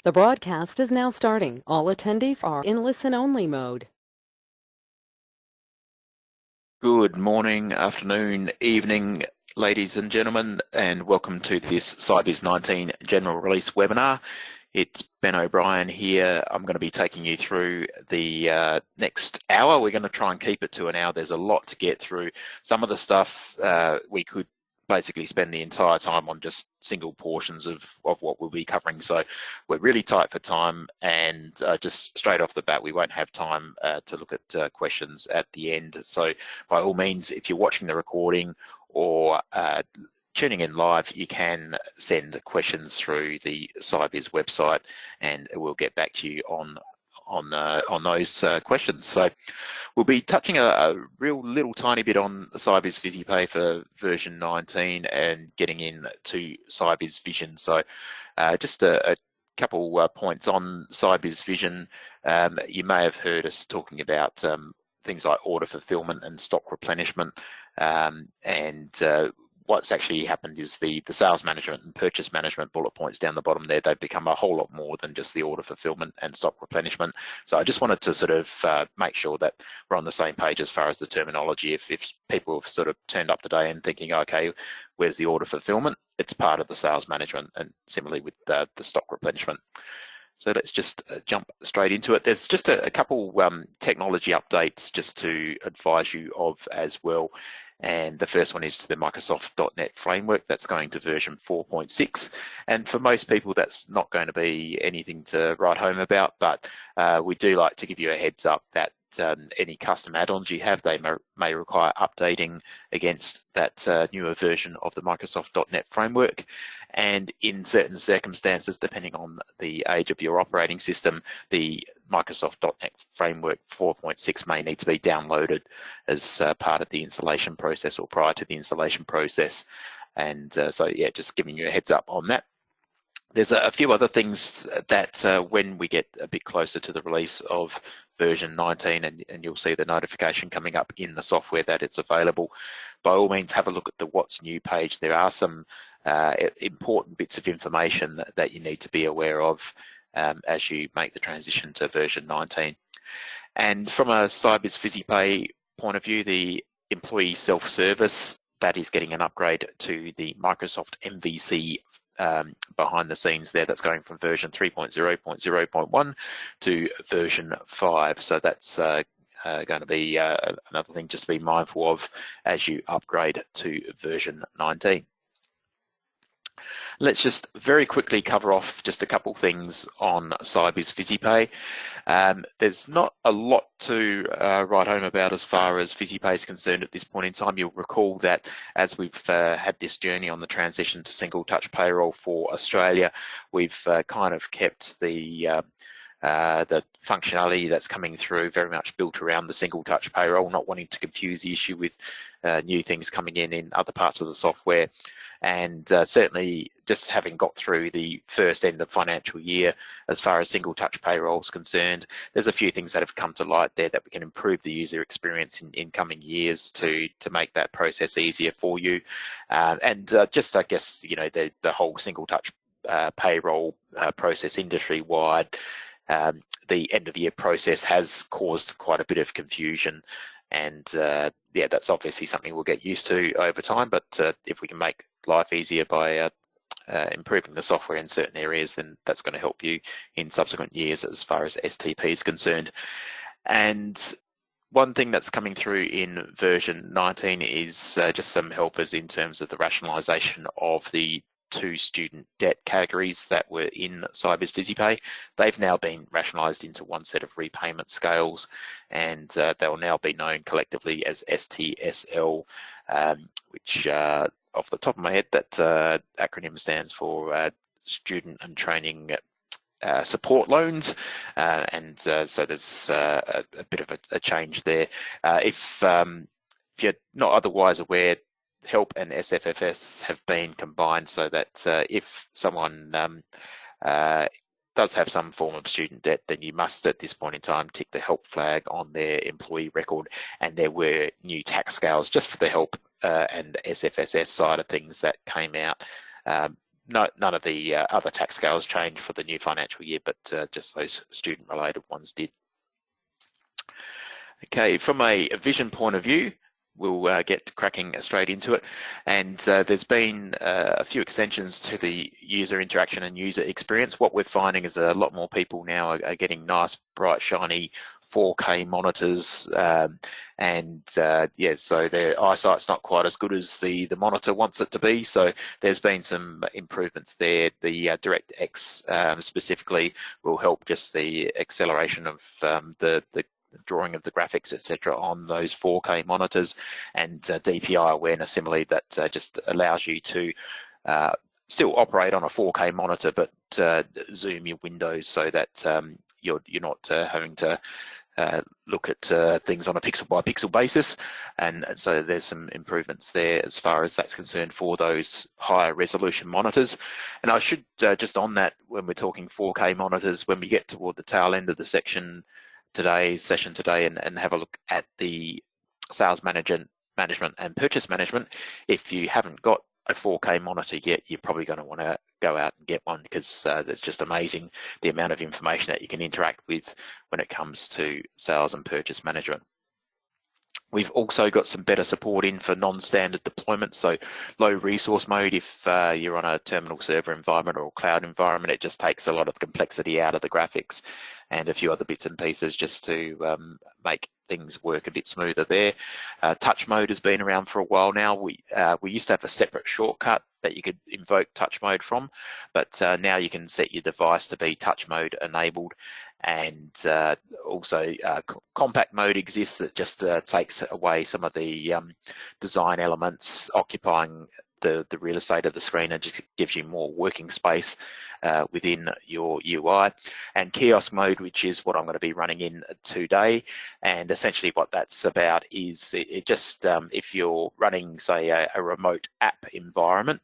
The broadcast is now starting. All attendees are in listen-only mode. Good morning, afternoon, evening, ladies and gentlemen, and welcome to this Sybiz 19 general release webinar. It's Ben O'Brien here. I'm going to be taking you through the next hour. We're going to try and keep it to an hour. There's a lot to get through. Some of the stuff we could basically spend the entire time on just single portions of what we'll be covering. So we're really tight for time, and just straight off the bat, we won't have time to look at questions at the end. So by all means, if you're watching the recording or tuning in live, you can send questions through the Sybiz website, and we'll get back to you on those questions. So we'll be touching a real little tiny bit on Sybiz VisiPay for version 19 and getting into Sybiz Vision. So just a couple points on Sybiz Vision. You may have heard us talking about things like order fulfillment and stock replenishment, and what's actually happened is the sales management and purchase management bullet points down the bottom there, they've become a whole lot more than just the order fulfillment and stock replenishment. So I just wanted to sort of make sure that we're on the same page as far as the terminology. If people have sort of turned up today and thinking, okay, where's the order fulfillment? It's part of the sales management, and similarly with the stock replenishment. So let's just jump straight into it. There's just a couple technology updates just to advise you of as well. And the first one is to the Microsoft.NET framework. That's going to version 4.6. And for most people, that's not going to be anything to write home about, but we do like to give you a heads up that any custom add-ons you have, they may require updating against that newer version of the Microsoft.NET framework. And in certain circumstances, depending on the age of your operating system, the Microsoft.NET Framework 4.6 may need to be downloaded as part of the installation process or prior to the installation process. And so, yeah, just giving you a heads up on that. There's a few other things that when we get a bit closer to the release of version 19, and you'll see the notification coming up in the software that it's available, by all means have a look at the What's New page. There are some important bits of information that you need to be aware of as you make the transition to version 19. And from a Sybiz VisiPay point of view, the employee self-service, that is getting an upgrade to the Microsoft MVC behind the scenes there. That's going from version 3.0.0.1 to version 5. So that's going to be another thing just to be mindful of as you upgrade to version 19. Let's just very quickly cover off just a couple things on Sybiz VisiPay. There's not a lot to write home about as far as VisiPay is concerned at this point in time. You'll recall that as we've had this journey on the transition to single touch payroll for Australia, we've kind of kept the functionality that's coming through very much built around the single touch payroll, not wanting to confuse the issue with new things coming in other parts of the software. And certainly just having got through the first end of financial year, as far as single touch payroll is concerned, there's a few things that have come to light there that we can improve the user experience in coming years to make that process easier for you. And just, I guess, you know, the whole single touch payroll process industry-wide, the end of year process has caused quite a bit of confusion, and yeah, that's obviously something we'll get used to over time, but if we can make life easier by improving the software in certain areas, then that's going to help you in subsequent years as far as STP is concerned. And one thing that's coming through in version 19 is just some helpers in terms of the rationalization of the two student debt categories that were in Sybiz VisiPay. They've now been rationalized into one set of repayment scales, and they will now be known collectively as STSL, which off the top of my head, that acronym stands for Student and Training Support Loans, and so there's a bit of a change there. If you're not otherwise aware, HELP and SFFS have been combined so that if someone does have some form of student debt, then you must at this point in time tick the HELP flag on their employee record. And there were new tax scales just for the HELP and SFSS side of things that came out none of the other tax scales changed for the new financial year, but just those student-related ones did. Okay, from a vision point of view, we'll get cracking straight into it. And there's been a few extensions to the user interaction and user experience. What we're finding is a lot more people now are getting nice, bright, shiny 4K monitors, and yeah, so their eyesight's not quite as good as the monitor wants it to be. So there's been some improvements there. The DirectX specifically will help just the acceleration of the drawing of the graphics, etc., on those 4K monitors, and DPI awareness similarly that just allows you to still operate on a 4K monitor, but zoom your windows so that you're not having to look at things on a pixel by pixel basis. And so there's some improvements there as far as that's concerned for those higher resolution monitors. And I should just on that, when we're talking 4K monitors, when we get toward the tail end of the session today and have a look at the sales management and purchase management, if you haven't got a 4K monitor yet, you're probably going to want to go out and get one, because it's just amazing the amount of information that you can interact with when it comes to sales and purchase management. We've also got some better support in for non-standard deployments, so low resource mode if you're on a terminal server environment or a cloud environment. It just takes a lot of complexity out of the graphics and a few other bits and pieces just to make things work a bit smoother there. Touch mode has been around for a while now. We used to have a separate shortcut that you could invoke touch mode from, but now you can set your device to be touch mode enabled. And also compact mode exists that just takes away some of the design elements occupying the real estate of the screen and just gives you more working space within your UI. And kiosk mode, which is what I'm going to be running in today, and essentially what that's about is it just if you're running, say, a remote app environment,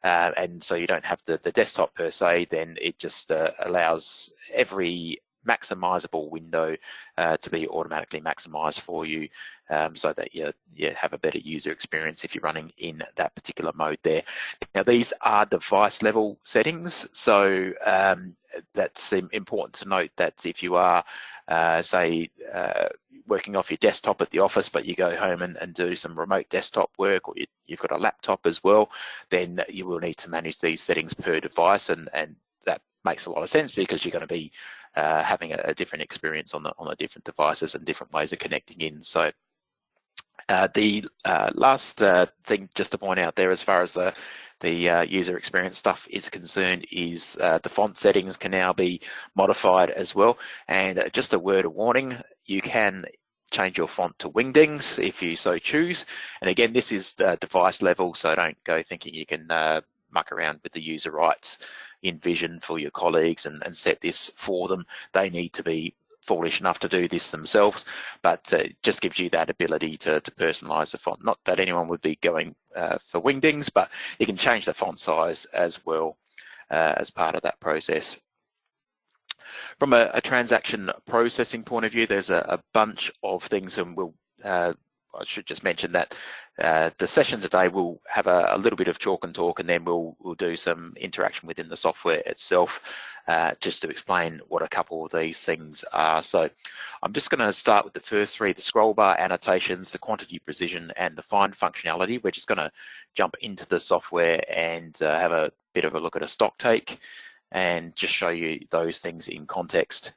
and so you don't have the desktop per se, then it just allows every maximizable window to be automatically maximized for you, so that you have a better user experience if you're running in that particular mode there. Now, these are device level settings, so that's important to note that if you are say working off your desktop at the office, but you go home and do some remote desktop work, or you've got a laptop as well, then you will need to manage these settings per device, and that makes a lot of sense because you're going to be having a different experience on the different devices and different ways of connecting in. So the last thing just to point out there, as far as the user experience stuff is concerned, is the font settings can now be modified as well. And just a word of warning, you can change your font to Wingdings if you so choose. And again, this is device level, so don't go thinking you can muck around with the user rights in Vision for your colleagues and set this for them. They need to be foolish enough to do this themselves, but it just gives you that ability to personalize the font. Not that anyone would be going for Wingdings, but you can change the font size as well as part of that process. From a transaction processing point of view, there's a bunch of things, and I should just mention that the session today will have a little bit of chalk and talk, and then we'll do some interaction within the software itself, just to explain what a couple of these things are. So I'm just going to start with the first three: the scroll bar annotations, the quantity precision, and the find functionality. We're just going to jump into the software and have a bit of a look at a stock take and just show you those things in context.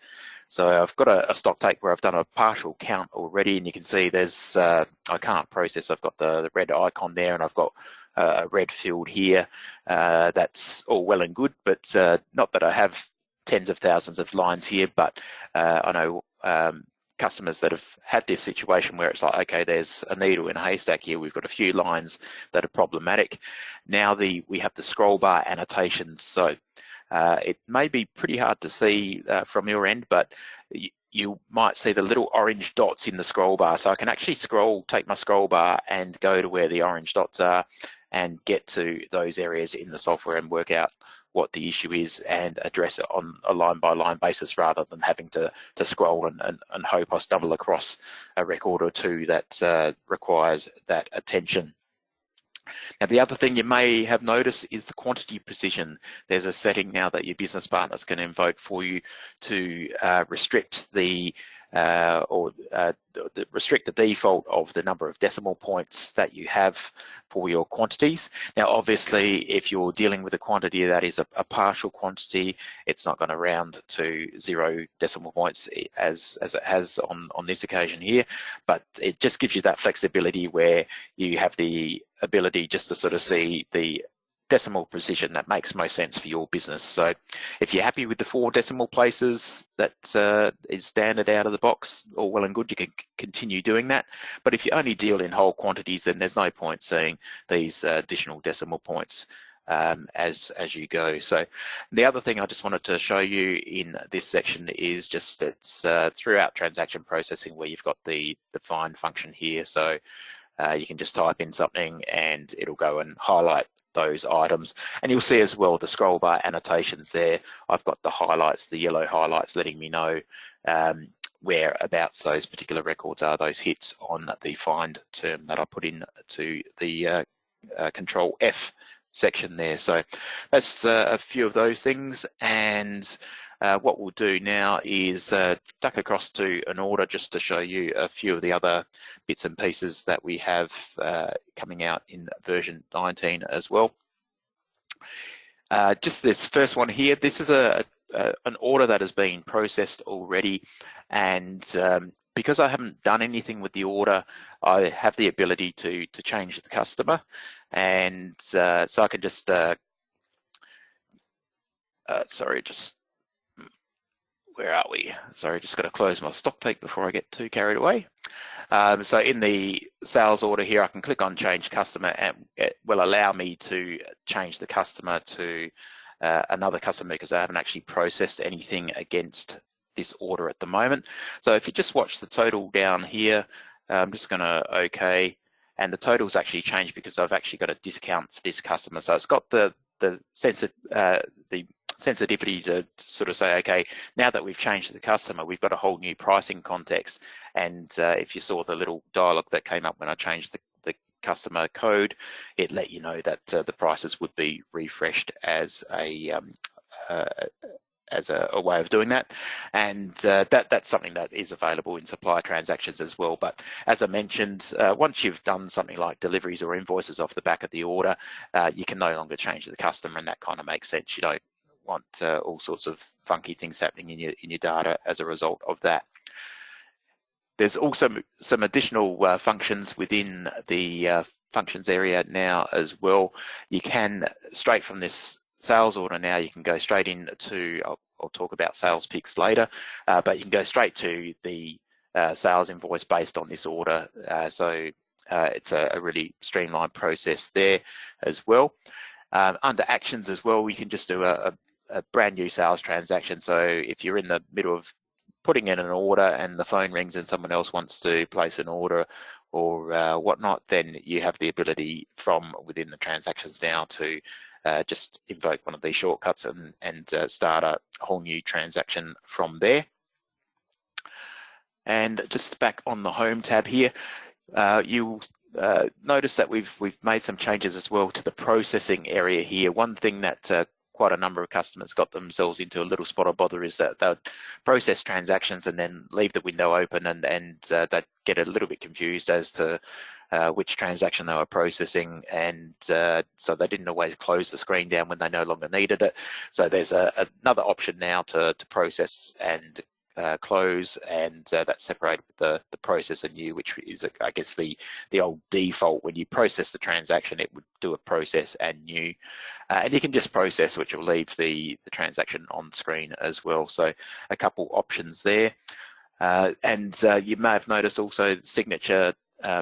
So I've got a stock take where I've done a partial count already, and you can see there's I can't process. I've got the red icon there, and I've got a red field here. That's all well and good, but not that I have tens of thousands of lines here, but I know customers that have had this situation where it's like, okay, there's a needle in a haystack here. We've got a few lines that are problematic. Now we have the scroll bar annotations. So it may be pretty hard to see from your end, but you might see the little orange dots in the scroll bar. So I can actually take my scroll bar and go to where the orange dots are and get to those areas in the software and work out what the issue is and address it on a line-by-line basis, rather than having to scroll and hope I stumble across a record or two that requires that attention. Now, the other thing you may have noticed is the quantity precision. There's a setting now that your business partners can invoke for you to restrict the restrict the default of the number of decimal points that you have for your quantities. Now, obviously, if you're dealing with a quantity that is a partial quantity, it's not going to round to 0 decimal points as it has on this occasion here, but it just gives you that flexibility where you have the ability just to sort of see the decimal precision that makes most sense for your business. So if you're happy with the 4 decimal places that is standard out of the box, all well and good, you can continue doing that. But if you only deal in whole quantities, then there's no point seeing these additional decimal points as you go. So the other thing I just wanted to show you in this section is just it's throughout transaction processing where you've got the find function here. So you can just type in something and it'll go and highlight those items, and you'll see as well the scroll bar annotations there. I've got the highlights, the yellow highlights, letting me know whereabouts those particular records are, those hits on the find term that I put in to the control F section there. So that's a few of those things, and what we'll do now is duck across to an order just to show you a few of the other bits and pieces that we have coming out in version 19 as well. Just this first one here, this is an order that has been processed already, and because I haven't done anything with the order, I have the ability to change the customer, and so I can just where are we? Sorry, just got to close my stock take before I get too carried away. So in the sales order here, I can click on change customer, and it will allow me to change the customer to another customer because I haven't actually processed anything against this order at the moment. So if you just watch the total down here, I'm just going to OK, and the total's actually changed because I've actually got a discount for this customer. So it's got the sensitivity to sort of say, okay, now that we've changed the customer, we've got a whole new pricing context. And if you saw the little dialogue that came up when I changed the customer code, it let you know that the prices would be refreshed as a way of doing that, and that's something that is available in supplier transactions as well. But as I mentioned, once you've done something like deliveries or invoices off the back of the order, you can no longer change the customer, and that kind of makes sense. You don't want all sorts of funky things happening in your data as a result of that. There's also some additional functions within the functions area now as well. You can, straight from this sales order now, you can go straight into, I'll talk about sales picks later, but you can go straight to the sales invoice based on this order. So it's a really streamlined process there as well. Under actions as well, we can just do a brand new sales transaction. So if you're in the middle of putting in an order and the phone rings and someone else wants to place an order or whatnot, then you have the ability from within the transactions now to just invoke one of these shortcuts and start a whole new transaction from there. And just back on the home tab here, you'll notice that we've made some changes as well to the processing area here. One thing that quite a number of customers got themselves into a little spot of bother is that they'll process transactions and then leave the window open, and they'd get a little bit confused as to which transaction they were processing, and so they didn't always close the screen down when they no longer needed it. So there's another option now to process and close, and that's separated with the process and new, which is, I guess, the old default. When you process the transaction, it would do a process and new, and you can just process, which will leave the transaction on screen as well. So a couple options there, and you may have noticed also the signature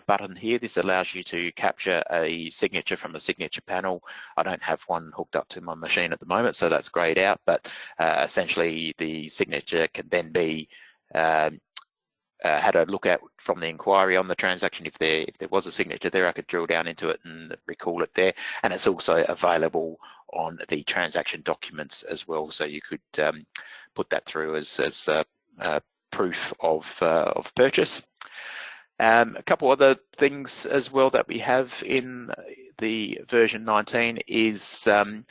button here. This allows you to capture a signature from the signature panel. I don't have one hooked up to my machine at the moment, so that's grayed out, but essentially the signature can then be had a look at from the inquiry on the transaction. If there was a signature there, I could drill down into it and recall it there, and it's also available on the transaction documents as well, so you could put that through as proof of purchase. A couple other things as well that we have in the version 19 is, and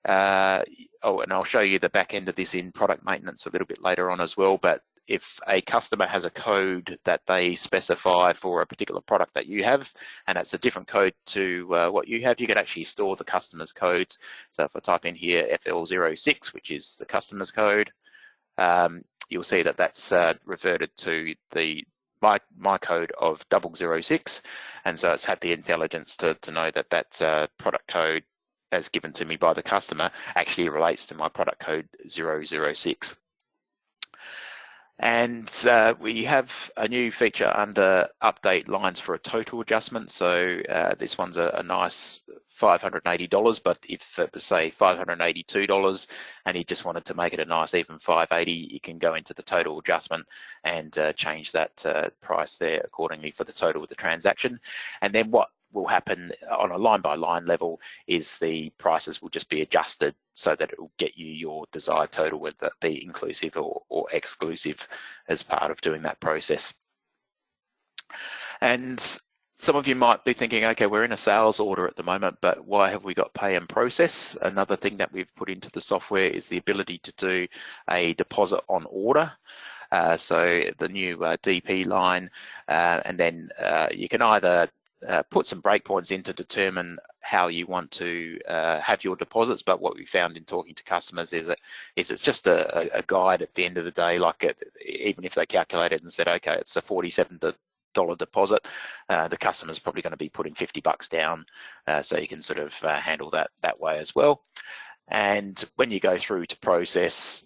I'll show you the back end of this in product maintenance a little bit later on as well, but if a customer has a code that they specify for a particular product that you have, and it's a different code to what you have, you can actually store the customer's codes. So if I type in here FL06, which is the customer's code, you'll see that that's reverted to my code of 006, and so it's had the intelligence to know that that product code as given to me by the customer actually relates to my product code 006. And we have a new feature under update lines for a total adjustment. So this one's a nice $580, but if it was say $582 and you just wanted to make it a nice even $580, you can go into the total adjustment and change that price there accordingly for the total of the transaction. And then what will happen on a line-by-line level is the prices will just be adjusted so that it will get you your desired total, whether that be inclusive or exclusive as part of doing that process. And some of you might be thinking, okay, we're in a sales order at the moment, but why have we got pay and process? Another thing that we've put into the software is the ability to do a deposit on order. So the new DP line, and then you can either put some breakpoints in to determine how you want to have your deposits, but what we found in talking to customers is it's just a guide at the end of the day. Like even if they calculate it and said, okay, it's a $47 deposit, the customer's probably going to be putting $50 down, so you can sort of handle that way as well. And when you go through to process,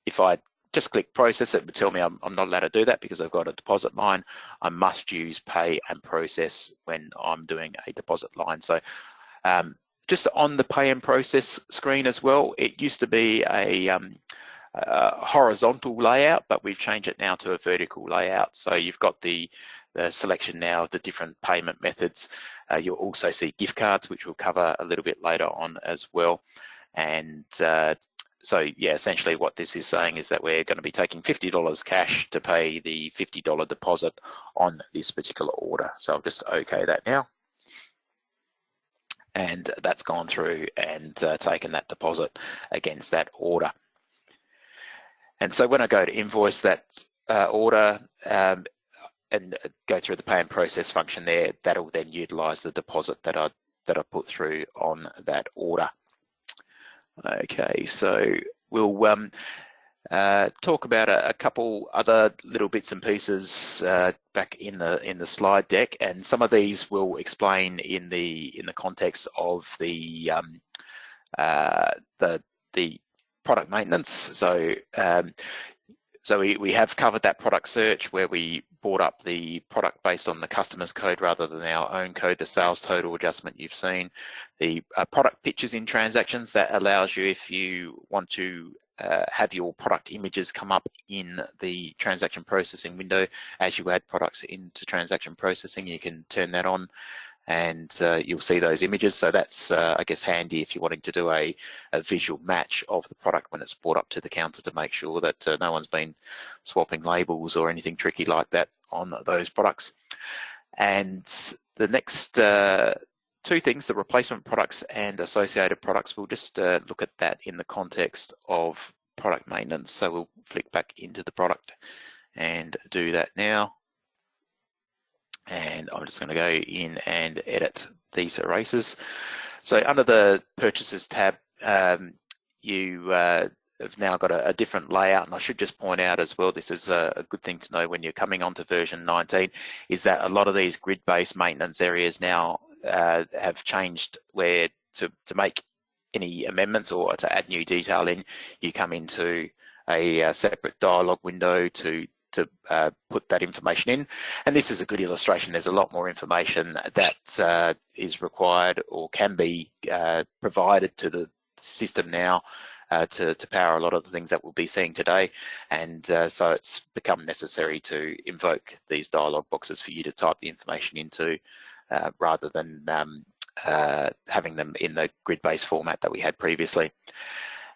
if I just click process, it would tell me I'm not allowed to do that because I've got a deposit line. I must use pay and process when I'm doing a deposit line. So just on the pay and process screen as well, it used to be a horizontal layout, but we've changed it now to a vertical layout. So you've got the selection now of the different payment methods. You'll also see gift cards, which we'll cover a little bit later on as well. And so yeah, essentially what this is saying is that we're going to be taking $50 cash to pay the $50 deposit on this particular order. So I'll just OK that now. And that's gone through and taken that deposit against that order. And so when I go to invoice that order and go through the pay and process function there, that'll then utilize the deposit that I put through on that order. Okay, so we'll talk about a couple other little bits and pieces back in the slide deck, and some of these we'll explain in the context of the product maintenance. So we have covered that product search where we brought up the product based on the customer's code rather than our own code, the sales total adjustment you've seen. The product pictures in transactions, that allows you, if you want to have your product images come up in the transaction processing window as you add products into transaction processing, you can turn that on and you'll see those images. So that's, I guess, handy if you're wanting to do a visual match of the product when it's brought up to the counter to make sure that no one's been swapping labels or anything tricky like that on those products. And the next two things, the replacement products and associated products, we'll just look at that in the context of product maintenance. So we'll flick back into the product and do that now. And I'm just going to go in and edit these erasers. So under the purchases tab, you have now got a different layout. And I should just point out as well, this is a good thing to know when you're coming onto version 19, is that a lot of these grid-based maintenance areas now have changed, where to make any amendments or to add new detail in, you come into a separate dialog window to put that information in. And this is a good illustration. There's a lot more information that is required or can be provided to the system now to power a lot of the things that we'll be seeing today. And so it's become necessary to invoke these dialog boxes for you to type the information into rather than having them in the grid-based format that we had previously.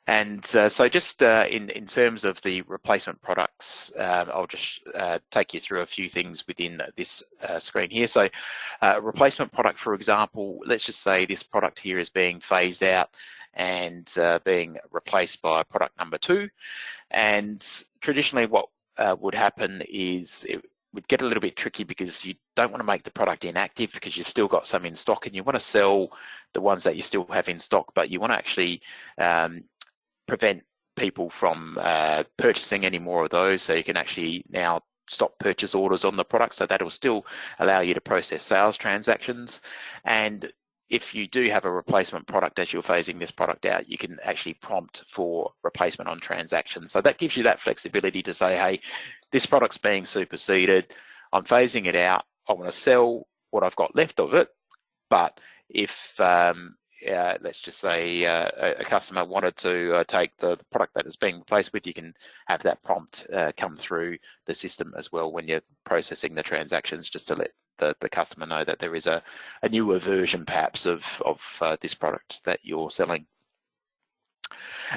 And so just in terms of the replacement products, I'll just take you through a few things within this screen here. So replacement product, for example, let's just say this product here is being phased out and being replaced by product number 2. And traditionally what would happen is it would get a little bit tricky because you don't want to make the product inactive because you've still got some in stock and you want to sell the ones that you still have in stock, but you want to actually prevent people from purchasing any more of those, so you can actually now stop purchase orders on the product, so that will still allow you to process sales transactions. And if you do have a replacement product as you're phasing this product out, you can actually prompt for replacement on transactions. So that gives you that flexibility to say, hey, this product's being superseded, I'm phasing it out, I want to sell what I've got left of it, but if let's just say a customer wanted to take the product that is being replaced with, you can have that prompt come through the system as well when you're processing the transactions, just to let the customer know that there is a newer version perhaps of this product that you're selling.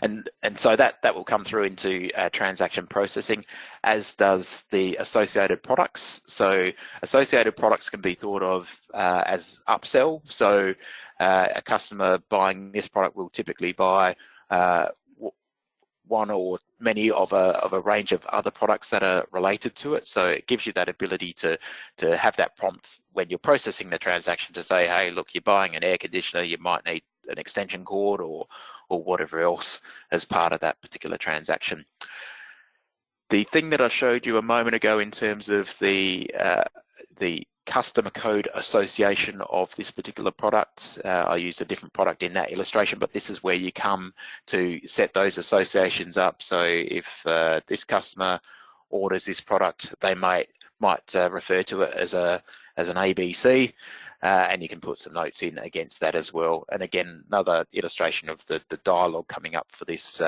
And so that will come through into transaction processing, as does the associated products. So associated products can be thought of as upsell. So a customer buying this product will typically buy one or many of a range of other products that are related to it. So it gives you that ability to have that prompt when you're processing the transaction to say, hey, look, you're buying an air conditioner, you might need an extension cord or whatever else as part of that particular transaction. The thing that I showed you a moment ago in terms of the customer code association of this particular product, I used a different product in that illustration, but this is where you come to set those associations up. So if this customer orders this product, they might refer to it as an ABC, and you can put some notes in against that as well. And again, another illustration of the dialogue coming up for this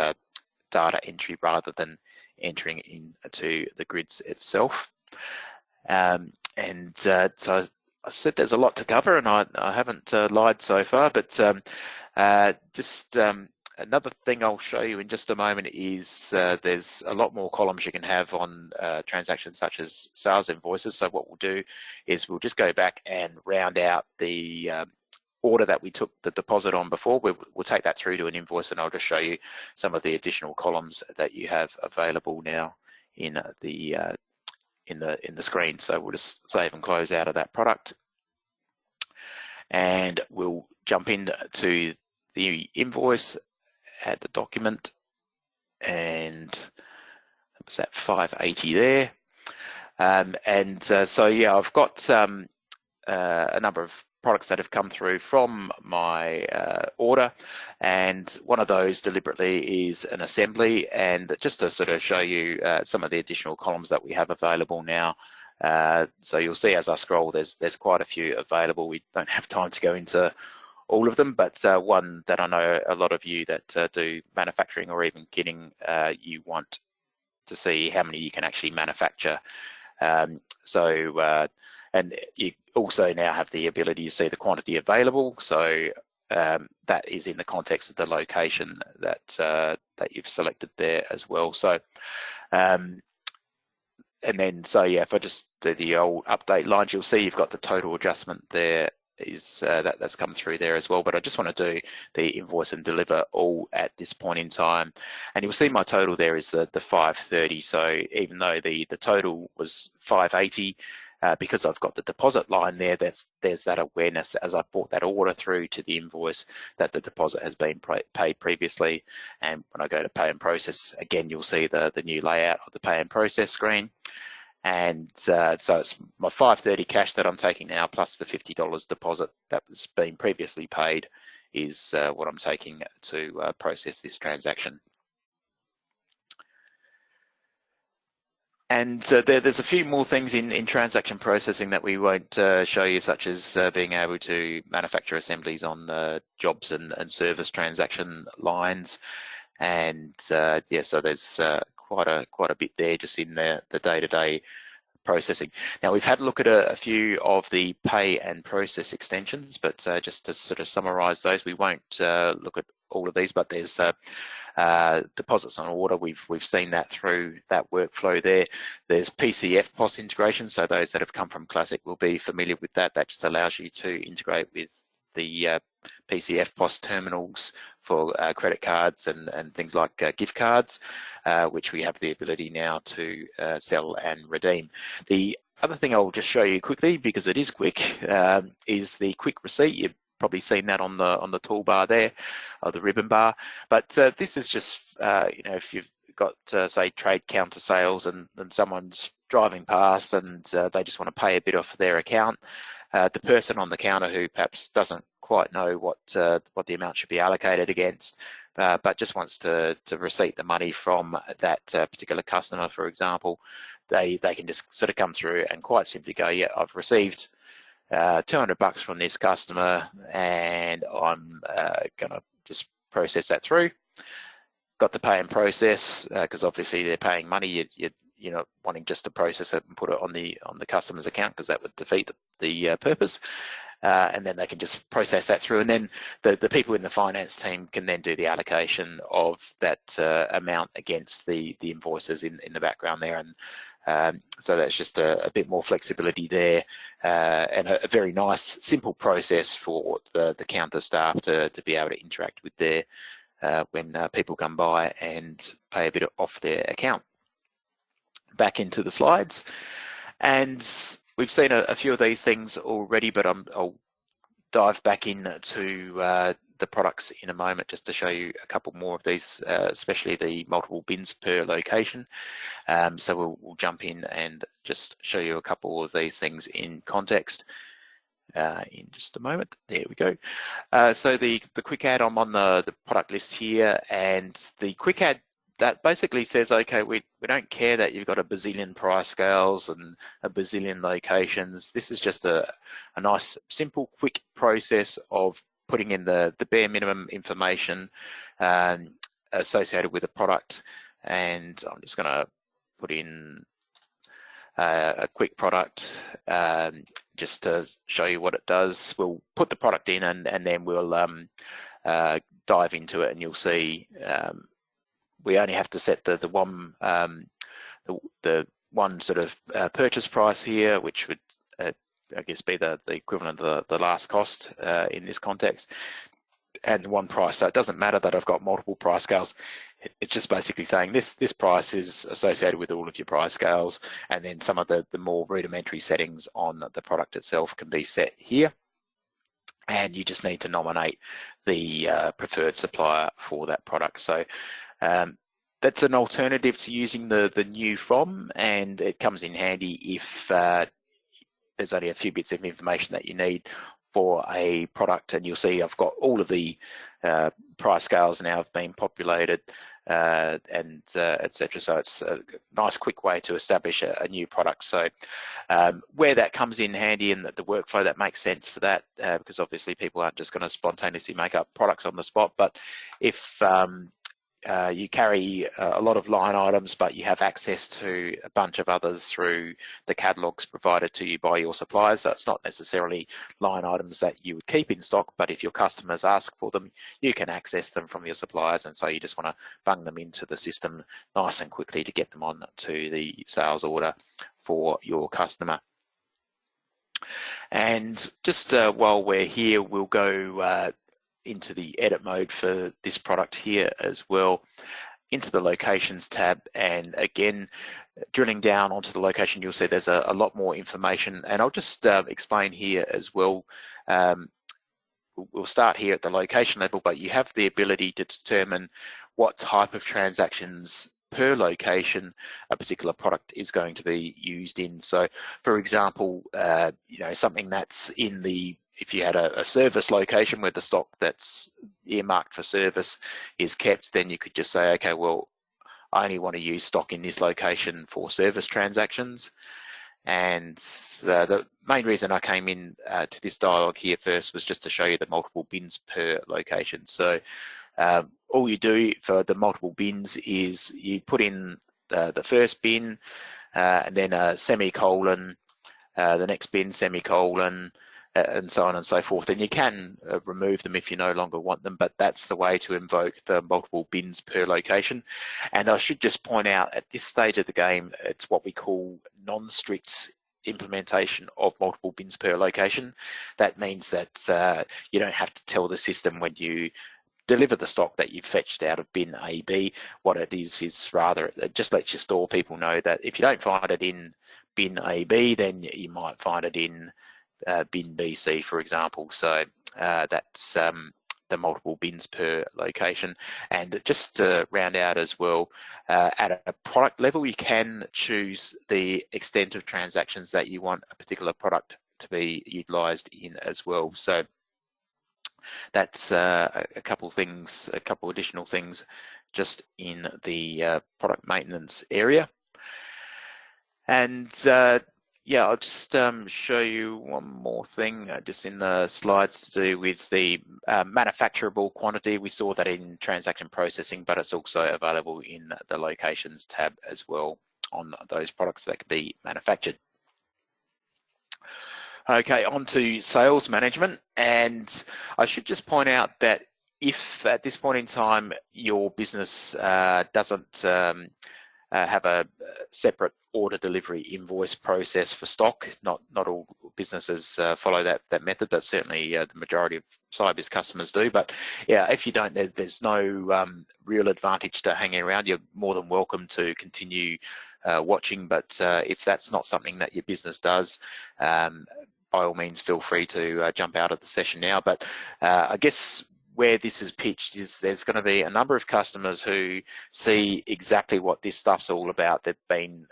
data entry rather than entering into the grids itself. So I said there's a lot to cover, and I haven't lied so far, but just another thing I'll show you in just a moment is there's a lot more columns you can have on transactions such as sales invoices. So what we'll do is we'll just go back and round out the order that we took the deposit on before. We'll take that through to an invoice, and I'll just show you some of the additional columns that you have available now in the screen. So we'll just save and close out of that product, and we'll jump into the invoice, add the document, and that was that 580 there. So yeah, I've got a number of products that have come through from my order, and one of those deliberately is an assembly. And just to sort of show you some of the additional columns that we have available now, so you'll see as I scroll, there's quite a few available. We don't have time to go into all of them, but one that I know a lot of you that do manufacturing or even kitting, you want to see how many you can actually manufacture. And you also now have the ability to see the quantity available. So that is in the context of the location that you've selected there as well. So and then if I just do the old update lines, you'll see you've got the total adjustment there is that's come through there as well. But I just want to do the invoice and deliver all at this point in time, and you'll see my total there is the 530. So even though the total was 580, because I've got the deposit line there, there's that awareness as I brought that order through to the invoice that the deposit has been paid previously. And when I go to pay and process, again, you'll see the new layout of the pay and process screen. And so it's my 530 cash that I'm taking now, plus the $50 deposit that was being previously paid is what I'm taking to process this transaction. And there's a few more things in transaction processing that we won't show you, such as being able to manufacture assemblies on jobs and service transaction lines. And so there's quite a bit there just in the day-to-day processing. Now, we've had a look at a few of the pay and process extensions, but just to sort of summarize those, we won't look at all of these, but there's deposits on order. We've seen that through that workflow there. There's PCF POS integration, so those that have come from Classic will be familiar with that. That just allows you to integrate with the PCF POS terminals for credit cards and things like gift cards, which we have the ability now to sell and redeem. The other thing I'll just show you quickly, because it is quick, is the quick receipt. You've probably seen that on the toolbar there, or the ribbon bar. But this is just, if you've got, say, trade counter sales and someone's driving past and they just want to pay a bit off their account, the person on the counter who perhaps doesn't quite know what the amount should be allocated against, but just wants to receipt the money from that particular customer, for example, they can just sort of come through and quite simply go, yeah, I've received $200 from this customer, and I'm gonna just process that through. Got the pay and process, because obviously they're paying money. You're not wanting just to process it and put it on the customer's account, because that would defeat the purpose. And then they can just process that through, and then the people in the finance team can then do the allocation of that amount against the invoices in the background there. And so that's just a bit more flexibility there, and a very nice, simple process for the counter staff to be able to interact with there when people come by and pay a bit off their account. Back into the slides, and we've seen a few of these things already, but I'll dive back into the products in a moment just to show you a couple more of these, especially the multiple bins per location. So we'll jump in and just show you a couple of these things in context in just a moment. There we go. So the quick add, I'm on the product list here, and the quick add, that basically says, okay, we don't care that you've got a bazillion price scales and a bazillion locations. This is just a nice, simple, quick process of putting in the bare minimum information associated with a product. And I'm just going to put in a quick product just to show you what it does. We'll put the product in, and then we'll dive into it, and you'll see we only have to set the one sort of purchase price here, which would I guess be the equivalent of the last cost in this context, and the one price. So it doesn't matter that I've got multiple price scales. It's just basically saying this price is associated with all of your price scales, and then some of the more rudimentary settings on the product itself can be set here. And you just need to nominate the preferred supplier for that product. So that's an alternative to using the new from, and it comes in handy if there's only a few bits of information that you need for a product. And you'll see I've got all of the price scales now have been populated, and etc. So it's a nice quick way to establish a new product. So where that comes in handy, and the workflow that makes sense for that, because obviously people aren't just going to spontaneously make up products on the spot, but if you carry a lot of line items, but you have access to a bunch of others through the catalogs provided to you by your suppliers. So it's not necessarily line items that you would keep in stock, but if your customers ask for them, you can access them from your suppliers. And so you just want to bung them into the system nice and quickly to get them on to the sales order for your customer. And just while we're here, we'll go into the edit mode for this product here as well, into the locations tab. And again, drilling down onto the location, you'll see there's a lot more information, and I'll just explain here as well. We'll start here at the location level, but you have the ability to determine what type of transactions per location a particular product is going to be used in. So for example, something that's in if you had a service location where the stock that's earmarked for service is kept, then you could just say, okay, well, I only want to use stock in this location for service transactions. And the main reason I came in to this dialog here first was just to show you the multiple bins per location. So all you do for the multiple bins is you put in the first bin, and then a semicolon, the next bin, semicolon, and so on and so forth. And you can remove them if you no longer want them, but that's the way to invoke the multiple bins per location. And I should just point out, at this stage of the game, it's what we call non-strict implementation of multiple bins per location. That means that you don't have to tell the system when you deliver the stock that you've fetched out of bin AB. What it is rather, it just lets your store people know that if you don't find it in bin AB, then you might find it in bin BC, for example. So that's the multiple bins per location. And just to round out as well, at a product level, you can choose the extent of transactions that you want a particular product to be utilised in as well. So that's a couple additional things just in the product maintenance area. And yeah, I'll just show you one more thing just in the slides to do with the manufacturable quantity. We saw that in transaction processing, but it's also available in the locations tab as well on those products that can be manufactured. Okay, on to sales management. And I should just point out that if at this point in time your business doesn't have a separate order delivery invoice process for stock, not all businesses follow that method, but certainly the majority of Sybiz customers do. But yeah, if you don't, there's no real advantage to hanging around. You're more than welcome to continue watching, but if that's not something that your business does, by all means feel free to jump out of the session now. But I guess where this is pitched is there's going to be a number of customers who see exactly what this stuff's all about. They've been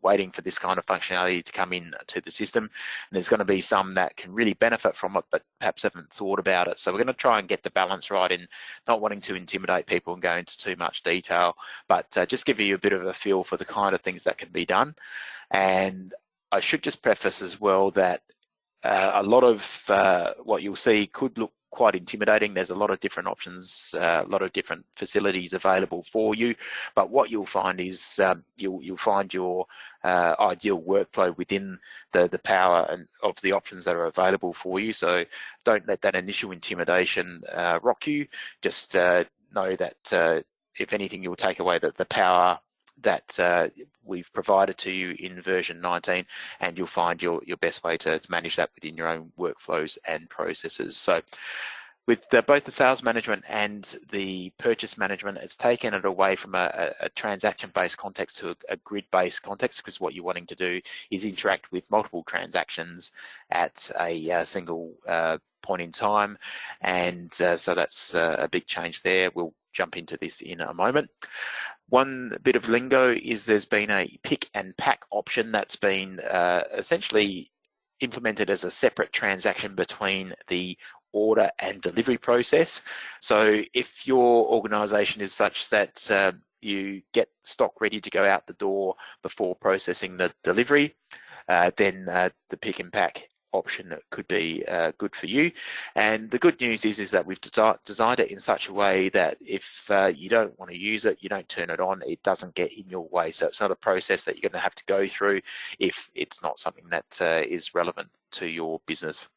waiting for this kind of functionality to come in to the system, and there's going to be some that can really benefit from it but perhaps haven't thought about it. So we're going to try and get the balance right in not wanting to intimidate people and go into too much detail, but just give you a bit of a feel for the kind of things that can be done. And I should just preface as well that a lot of what you'll see could look quite intimidating. There's a lot of different options, a lot of different facilities available for you, but what you'll find is you'll find your ideal workflow within the power and of the options that are available for you. So don't let that initial intimidation rock you. Just know that if anything, you'll take away the power that we've provided to you in version 19, and you'll find your best way to manage that within your own workflows and processes. So with both the sales management and the purchase management, it's taken it away from a transaction-based context to a grid-based context, because what you're wanting to do is interact with multiple transactions at a single point in time. And so that's a big change there. We'll jump into this in a moment. One bit of lingo is there's been a pick and pack option that's been essentially implemented as a separate transaction between the order and delivery process. So if your organization is such that you get stock ready to go out the door before processing the delivery, then the pick and pack option could be good for you. And the good news is that we've designed it in such a way that if you don't want to use it, you don't turn it on, it doesn't get in your way. So it's not a process that you're going to have to go through if it's not something that is relevant to your business.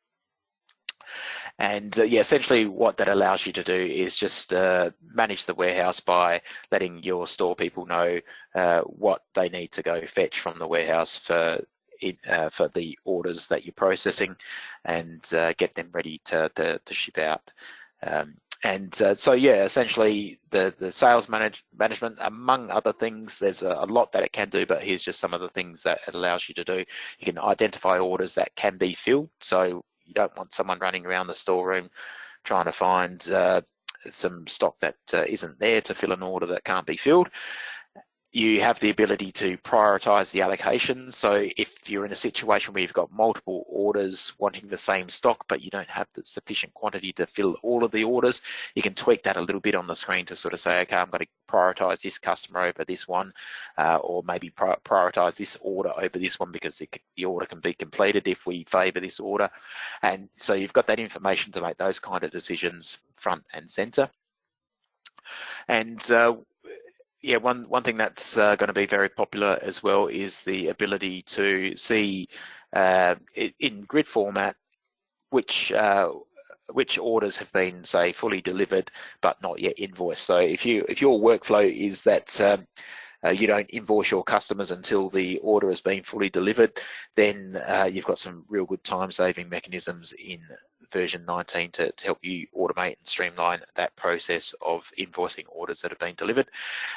And yeah, essentially what that allows you to do is just manage the warehouse by letting your store people know what they need to go fetch from the warehouse for the orders that you're processing, and get them ready to ship out. So yeah, essentially the sales management, among other things, there's a lot that it can do, but here's just some of the things that it allows you to do. You can identify orders that can be filled, so you don't want someone running around the storeroom trying to find some stock that isn't there to fill an order that can't be filled. You have the ability to prioritize the allocation. So if you're in a situation where you've got multiple orders wanting the same stock, but you don't have the sufficient quantity to fill all of the orders, you can tweak that a little bit on the screen to sort of say, okay, I'm going to prioritize this customer over this one, or maybe prioritize this order over this one because the order can be completed if we favor this order. And so you've got that information to make those kind of decisions front and center. And yeah, one thing that's going to be very popular as well is the ability to see in grid format which orders have been, say, fully delivered but not yet invoiced. So if your workflow is that you don't invoice your customers until the order has been fully delivered, then you've got some real good time-saving mechanisms in version 19 to help you automate and streamline that process of invoicing orders that have been delivered.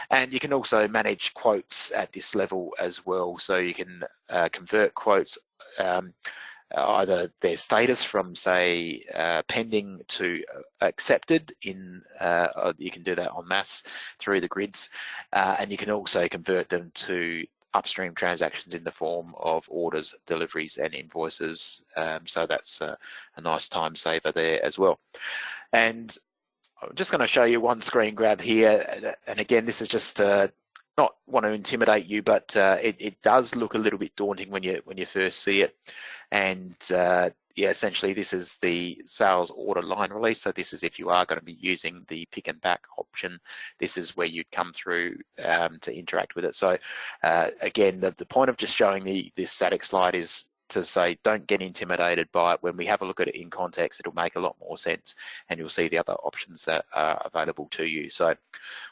And you can also manage quotes at this level as well. So you can convert quotes, either their status from, say, pending to accepted in, you can do that en masse through the grids, and you can also convert them to upstream transactions in the form of orders, deliveries, and invoices. So that's a nice time saver there as well. And I'm just going to show you one screen grab here, and again, this is just not want to intimidate you, but it does look a little bit daunting when you first see it. And yeah, essentially this is the sales order line release. So this is if you are going to be using the pick and pack option, this is where you'd come through to interact with it. So again, the point of just showing this static slide is to say, don't get intimidated by it. When we have a look at it in context, it'll make a lot more sense, and you'll see the other options that are available to you. So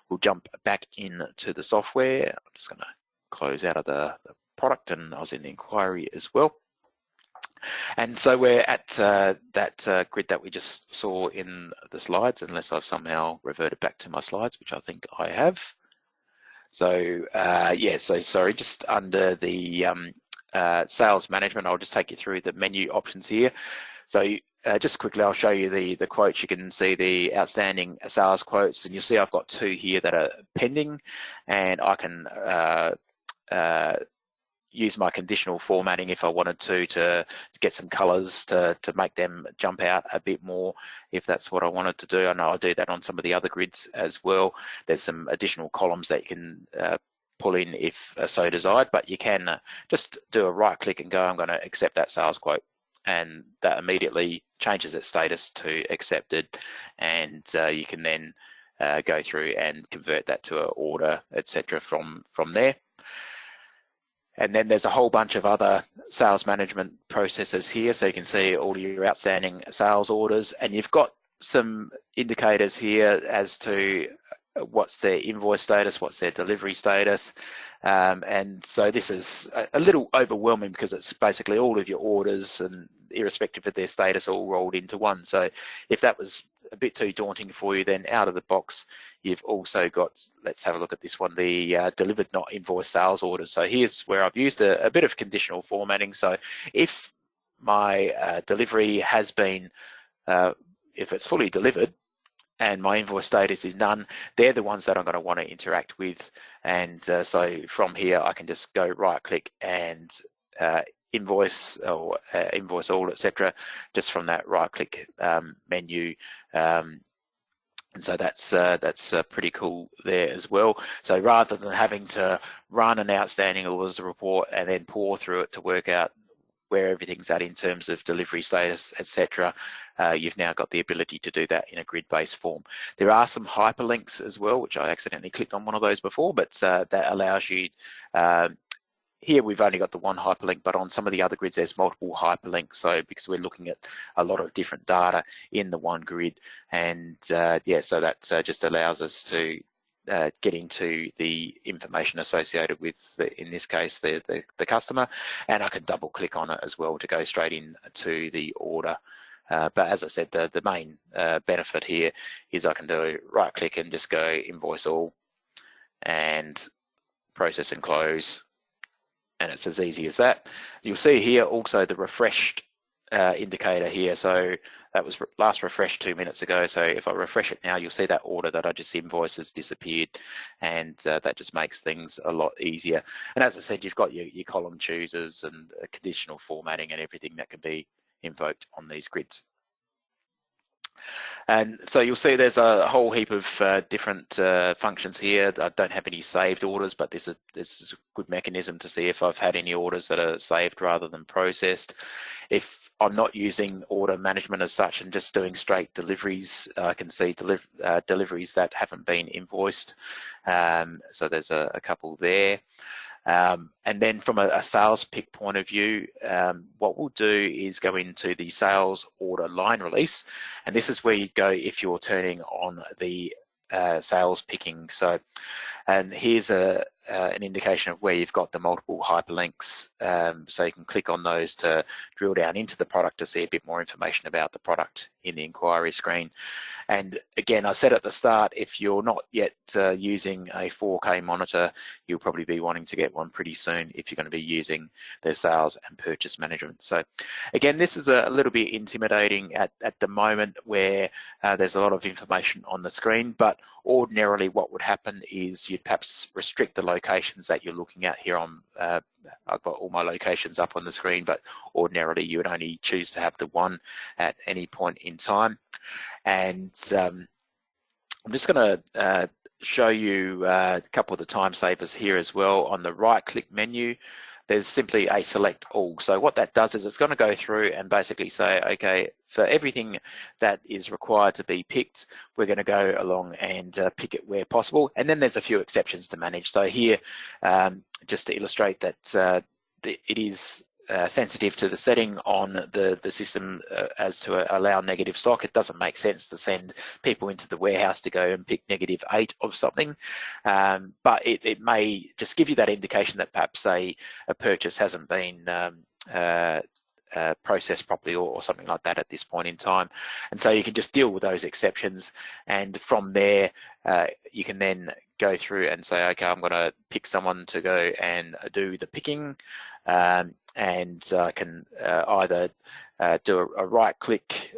we'll jump back into the software. I'm just going to close out of the product, and I was in the inquiry as well. And so we're at that grid that we just saw in the slides, unless I've somehow reverted back to my slides, which I think I have. So yeah, so sorry, just under the sales management, I'll just take you through the menu options here. So just quickly, I'll show you the quotes. You can see the outstanding sales quotes, and you'll see I've got 2 here that are pending, and I can use my conditional formatting if I wanted to get some colors to make them jump out a bit more, if that's what I wanted to do. I know I'll do that on some of the other grids as well. There's some additional columns that you can pull in if so desired, but you can just do a right click and go, I'm going to accept that sales quote, and that immediately changes its status to accepted, and you can then go through and convert that to an order, etc. from there. And then there's a whole bunch of other sales management processes here. So you can see all your outstanding sales orders, and you've got some indicators here as to what's their invoice status, what's their delivery status. And so this is a little overwhelming because it's basically all of your orders, and irrespective of their status, all rolled into one. So if that was a bit too daunting for you, then out of the box, you've also got, let's have a look at this one, the delivered not invoiced sales orders. So here's where I've used a bit of conditional formatting. So if my delivery has been, if it's fully delivered and my invoice status is none, they're the ones that I'm going to want to interact with. And so from here, I can just go right click and invoice or invoice all, etc., just from that right click menu. And so that's pretty cool there as well. So rather than having to run an outstanding orders report and then pour through it to work out where everything's at in terms of delivery status, etc., you've now got the ability to do that in a grid-based form. There are some hyperlinks as well, which I accidentally clicked on one of those before, but that allows you, here we've only got the one hyperlink, but on some of the other grids there's multiple hyperlinks. So because we're looking at a lot of different data in the one grid, and yeah, so that just allows us to get into the information associated with, in this case, the customer, and I can double click on it as well to go straight into the order. But as I said, the main benefit here is I can do right click and just go invoice all and process and close. And it's as easy as that. You'll see here also the refreshed indicator here. So that was last refreshed 2 minutes ago. So if I refresh it now, you'll see that order that I just invoiced has disappeared, and that just makes things a lot easier. And as I said, you've got your column choosers and conditional formatting and everything that can be invoked on these grids. And so you'll see there's a whole heap of different functions here. I don't have any saved orders, but this is a good mechanism to see if I've had any orders that are saved rather than processed. If I'm not using order management as such and just doing straight deliveries, I can see deliveries that haven't been invoiced. So there's a couple there. And then from a sales pick point of view, what we'll do is go into the sales order line release, and this is where you go if you're turning on the sales picking. So, and here's an indication of where you've got the multiple hyperlinks, so you can click on those to drill down into the product to see a bit more information about the product in the inquiry screen. And again, I said at the start, if you're not yet using a 4K monitor, you'll probably be wanting to get one pretty soon if you're going to be using their sales and purchase management. So again, this is a little bit intimidating at the moment, where there's a lot of information on the screen, but ordinarily what would happen is you'd perhaps restrict the locations that you're looking at here on. I've got all my locations up on the screen, but ordinarily you would only choose to have the one at any point in time. And I'm just going to show you a couple of the time savers here as well. On the right click menu, there's simply a select all. So what that does is it's going to go through and basically say, okay, for everything that is required to be picked, we're going to go along and pick it where possible. And then there's a few exceptions to manage. So here, just to illustrate that it is sensitive to the setting on the system as to allow negative stock. It doesn't make sense to send people into the warehouse to go and pick -8 of something, but it may just give you that indication that perhaps a purchase hasn't been processed properly or something like that at this point in time. And so you can just deal with those exceptions, and from there you can then go through and say, okay, I'm going to pick someone to go and do the picking, and I can either do a right click,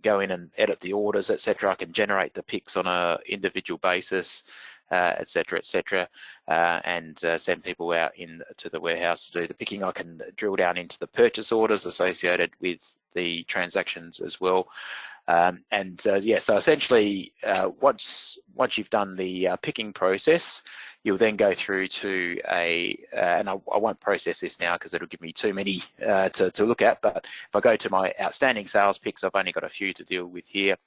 go in and edit the orders, etc. I can generate the picks on an individual basis, etc., etc., and send people out into the warehouse to do the picking. I can drill down into the purchase orders associated with the transactions as well. Yeah, so essentially, once you've done the picking process, you'll then go through to and I won't process this now because it'll give me too many to look at, but if I go to my outstanding sales picks, I've only got a few to deal with here,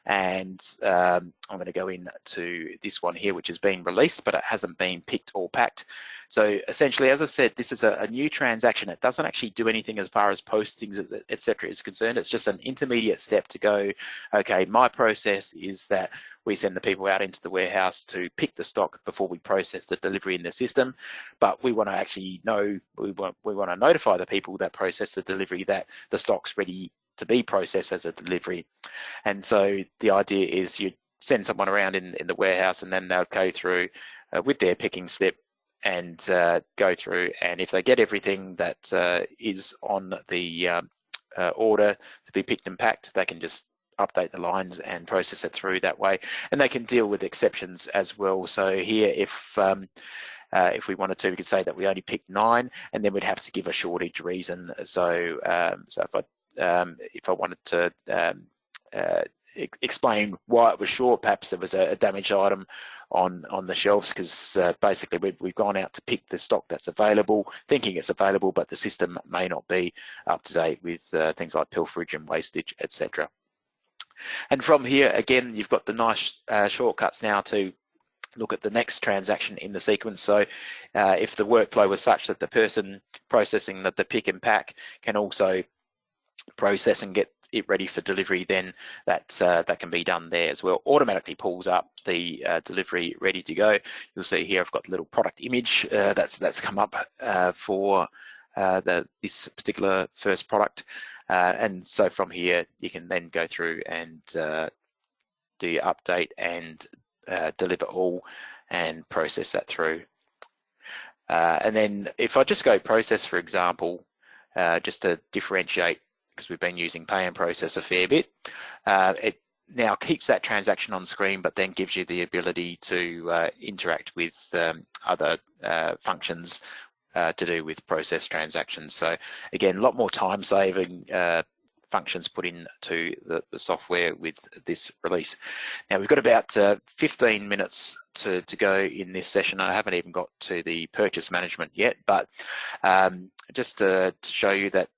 and I'm going to go into this one here, which has been released, but it hasn't been picked or packed. So essentially, as I said, this is a new transaction. It doesn't actually do anything as far as postings, etc. is concerned. It's just an intermediate step to go, okay, my process is that we send the people out into the warehouse to pick the stock before we process the delivery in the system, but we want to actually know, we want to notify the people that process the delivery that the stock's ready to be processed as a delivery. And so the idea is you send someone around in the warehouse, and then they'll go through with their picking slip and go through, and if they get everything that is on the order to be picked and packed, they can just update the lines and process it through that way, and they can deal with exceptions as well. So here, if we wanted to, we could say that we only picked 9, and then we'd have to give a shortage reason. So if I wanted to explain why it was short, perhaps there was a damaged item on the shelves, because basically we've gone out to pick the stock that's available, thinking it's available, but the system may not be up to date with things like pilferage and wastage, etc. And from here, again, you've got the nice shortcuts now to look at the next transaction in the sequence. So if the workflow was such that the person processing the pick and pack can also process and get it ready for delivery, then that can be done there as well. Automatically pulls up the delivery ready to go. You'll see here I've got the little product image that's come up for this particular first product. And so from here, you can then go through and do your update and deliver all and process that through. And then if I just go process, for example, just to differentiate, because we've been using pay and process a fair bit, it now keeps that transaction on screen, but then gives you the ability to interact with other functions to do with process transactions. So again, a lot more time saving functions put into the software with this release. Now we've got about 15 minutes to go in this session. I haven't even got to the purchase management yet, but just to show you that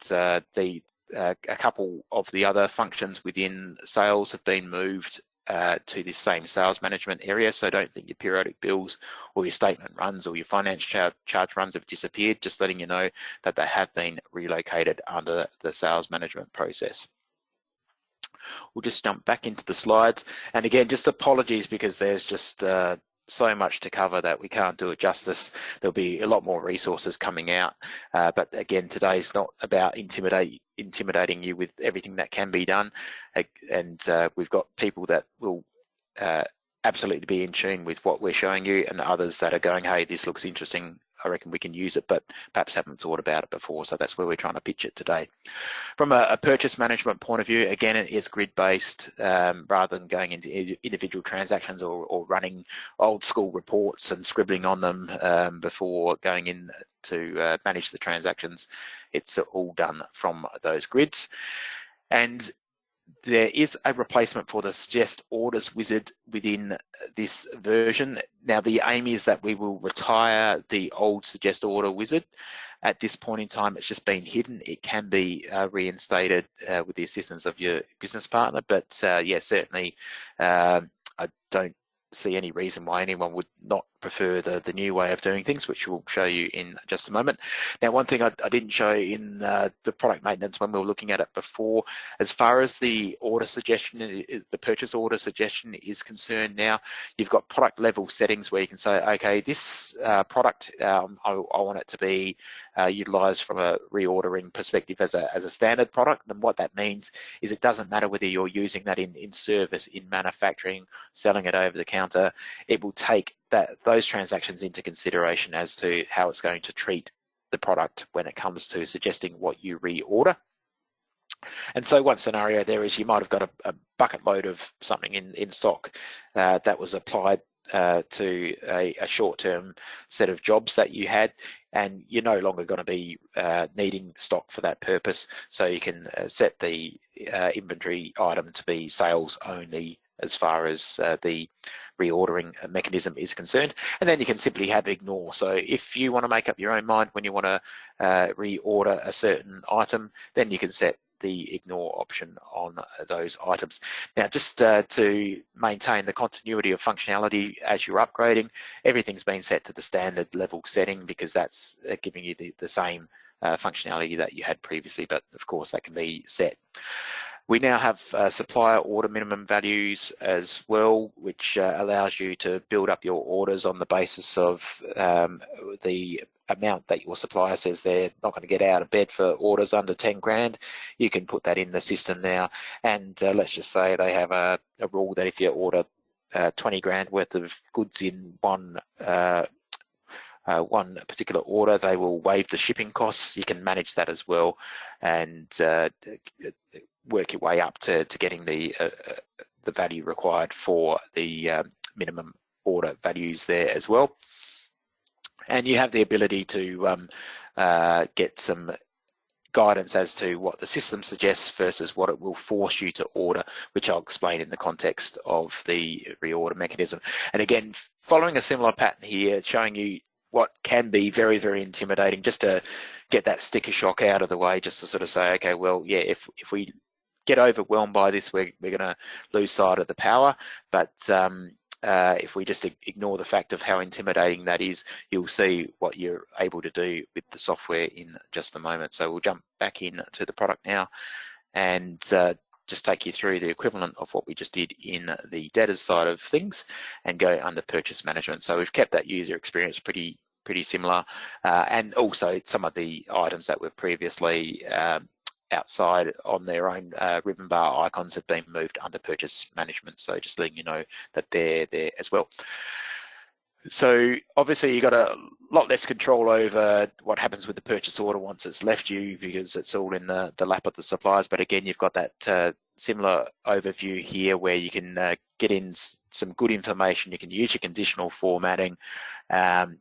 a couple of the other functions within sales have been moved to this same sales management area. So don't think your periodic bills or your statement runs or your finance charge runs have disappeared, just letting you know that they have been relocated under the sales management process. We'll just jump back into the slides. And again, just apologies because there's just so much to cover that we can't do it justice. There'll be a lot more resources coming out. But again, today's not about intimidating you with everything that can be done. And we've got people that will absolutely be in tune with what we're showing you, and others that are going, hey, this looks interesting, I reckon we can use it, but perhaps haven't thought about it before. So that's where we're trying to pitch it today. From a purchase management point of view, again, it is grid-based rather than going into individual transactions or running old school reports and scribbling on them before going in to manage the transactions. It's all done from those grids. And there is a replacement for the Suggest Orders wizard within this version. Now, the aim is that we will retire the old Suggest Order wizard. At this point in time, it's just been hidden. It can be reinstated with the assistance of your business partner, but yeah, certainly I don't see any reason why anyone would not prefer the new way of doing things, which we'll show you in just a moment. Now, one thing I didn't show in the product maintenance when we were looking at it before, as far as the order suggestion, the purchase order suggestion is concerned, now you've got product level settings where you can say, okay, this product, I want it to be utilized from a reordering perspective as a standard product. And what that means is it doesn't matter whether you're using that in service, in manufacturing, selling it over the counter, it will take those transactions into consideration as to how it's going to treat the product when it comes to suggesting what you reorder. And so one scenario there is you might have got a bucket load of something in stock that was applied to a short-term set of jobs that you had, and you're no longer going to be needing stock for that purpose. So you can set the inventory item to be sales only as far as the reordering mechanism is concerned, and then you can simply have ignore. So if you want to make up your own mind when you want to reorder a certain item, then you can set the ignore option on those items. Now, just to maintain the continuity of functionality as you're upgrading, everything's been set to the standard level setting because that's giving you the same functionality that you had previously, but of course that can be set. We now have supplier order minimum values as well, which allows you to build up your orders on the basis of the amount that your supplier says they're not going to get out of bed for orders under 10 grand. You can put that in the system now, and let's just say they have a rule that if you order 20 grand worth of goods in one particular order, they will waive the shipping costs. You can manage that as well, and work your way up to getting the value required for the minimum order values there as well. And you have the ability to get some guidance as to what the system suggests versus what it will force you to order, which I'll explain in the context of the reorder mechanism. And again, following a similar pattern here, showing you what can be very, very intimidating, just to get that sticker shock out of the way, just to sort of say, okay, well, yeah, if we get overwhelmed by this, we're going to lose sight of the power. But if we just ignore the fact of how intimidating that is, you'll see what you're able to do with the software in just a moment. So we'll jump back in to the product now and just take you through the equivalent of what we just did in the debtors side of things and go under purchase management. So we've kept that user experience pretty similar, and also some of the items that were previously outside on their own ribbon bar icons have been moved under purchase management. So just letting you know that they're there as well. So obviously you've got a lot less control over what happens with the purchase order once it's left you, because it's all in the lap of the suppliers. But again, you've got that similar overview here where you can get in some good information. You can use your conditional formatting and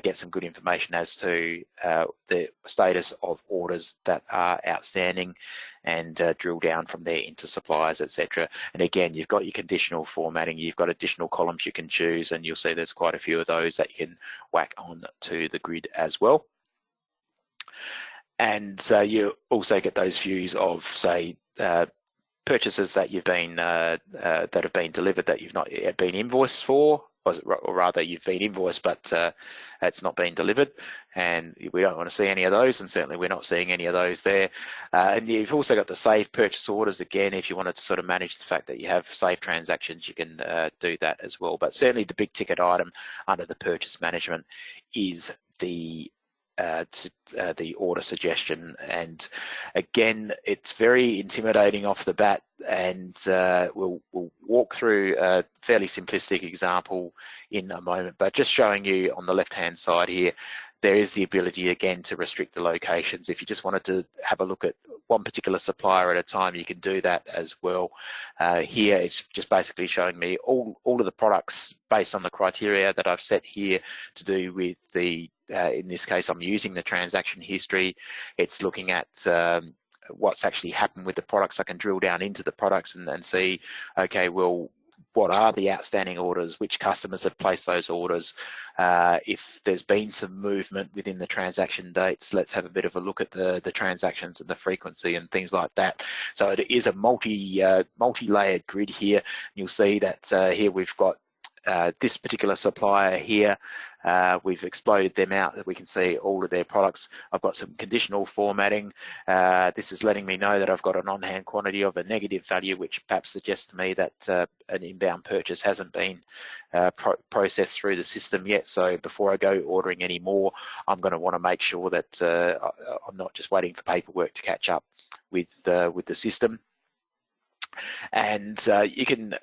get some good information as to the status of orders that are outstanding, and drill down from there into suppliers, etc. And again, you've got your conditional formatting, you've got additional columns you can choose, and you'll see there's quite a few of those that you can whack on to the grid as well. And you also get those views of, say, purchases that you've been that have been delivered that you've not yet been invoiced for, or rather you've been invoiced but it's not been delivered, and we don't want to see any of those, and certainly we're not seeing any of those there. And you've also got the saved purchase orders. Again, if you wanted to sort of manage the fact that you have saved transactions, you can do that as well. But certainly the big ticket item under the purchase management is the order suggestion. And again, it's very intimidating off the bat, and we'll walk through a fairly simplistic example in a moment, but just showing you on the left hand side here, there is the ability again to restrict the locations. If you just wanted to have a look at one particular supplier at a time, you can do that as well. Here it's just basically showing me all of the products based on the criteria that I've set here to do with the in this case I'm using the transaction history. It's looking at what's actually happened with the products. I can drill down into the products and see, okay, well, what are the outstanding orders, which customers have placed those orders, if there's been some movement within the transaction dates, let's have a bit of a look at the transactions and the frequency and things like that. So it is a multi-layered grid here. You'll see that here we've got this particular supplier here. We've exploded them out that we can see all of their products. I've got some conditional formatting. This is letting me know that I've got an on-hand quantity of a negative value, which perhaps suggests to me that an inbound purchase hasn't been processed through the system yet. So before I go ordering any more, I'm going to want to make sure that I'm not just waiting for paperwork to catch up with the system. And you can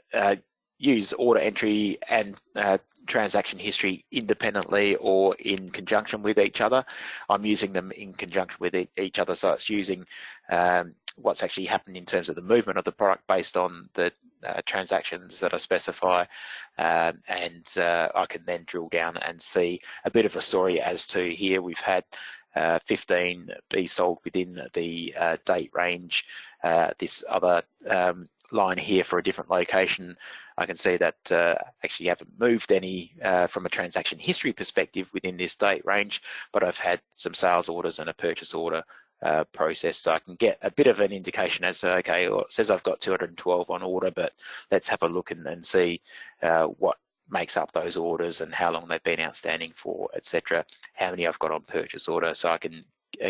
use order entry and transaction history independently or in conjunction with each other. I'm using them in conjunction with each other, so it's using what's actually happened in terms of the movement of the product based on the transactions that I specify, and I can then drill down and see a bit of a story as to here we've had 15 be sold within the date range. This other line here for a different location, I can see that actually haven't moved any from a transaction history perspective within this date range, but I've had some sales orders and a purchase order process, so I can get a bit of an indication as to, okay, well, it says I've got 212 on order, but let's have a look and see what makes up those orders and how long they've been outstanding for, etc. How many I've got on purchase order, so I can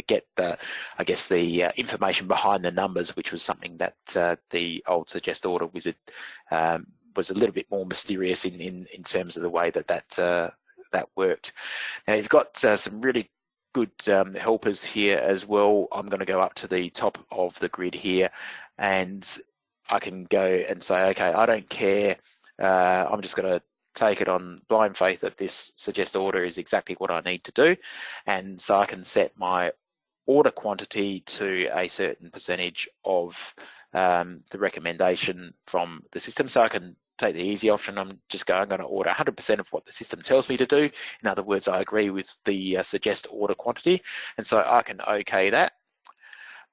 get the, I guess, the information behind the numbers, which was something that the old suggest order wizard was a little bit more mysterious in terms of the way that worked. Now you've got some really good helpers here as well. I'm going to go up to the top of the grid here, and I can go and say, okay, I don't care. I'm just going to take it on blind faith that this suggest order is exactly what I need to do, and so I can set my order quantity to a certain percentage of the recommendation from the system. So I can take the easy option. I'm going to order 100% of what the system tells me to do. In other words, I agree with the suggest order quantity, and so I can OK that.